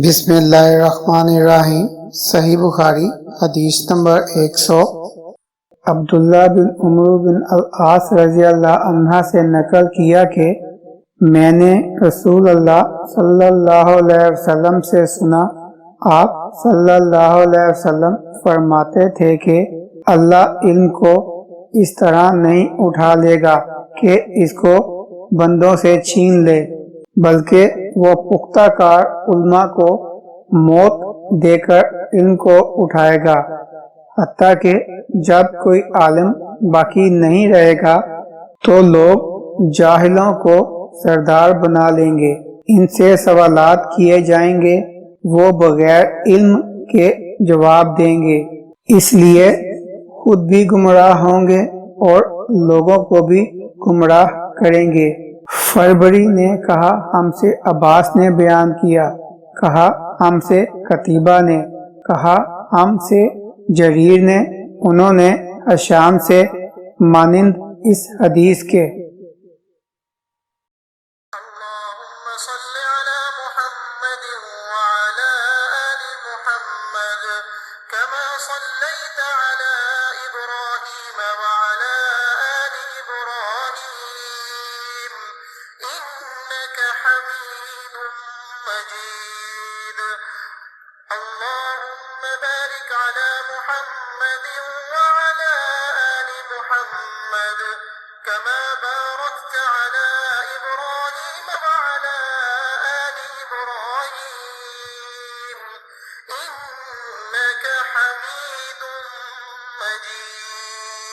بسم اللہ الرحمن الرحیم۔ صحیح بخاری حدیث نمبر 100۔ عبداللہ بن عمرو بن العاص رضی اللہ عنہ سے نقل کیا کہ میں نے رسول اللہ صلی اللہ علیہ وسلم سے سنا، آپ صلی اللہ علیہ وسلم فرماتے تھے کہ اللہ علم کو اس طرح نہیں اٹھا لے گا کہ اس کو بندوں سے چھین لے، بلکہ وہ پختہ کار علماء کو موت دے کر علم کو اٹھائے گا، حتیٰ کہ جب کوئی عالم باقی نہیں رہے گا تو لوگ جاہلوں کو سردار بنا لیں گے، ان سے سوالات کیے جائیں گے، وہ بغیر علم کے جواب دیں گے، اس لیے خود بھی گمراہ ہوں گے اور لوگوں کو بھی گمراہ کریں گے۔ فربری نے کہا، ہم سے عباس نے بیان کیا، کہا ہم سے قتیبہ نے، کہا ہم سے جریر نے، انہوں نے ہشام سے مانند اس حدیث کے۔ اللهم صل على محمد وعلى آل محمد كما صليت على إبراهيم وعلى آل إبراهيم إنك حميد مجيد اللهم بارك على محمد وعلى آل محمد كما باركت على إبراهيم وعلى آل إبراهيم إنك حميد مجيد۔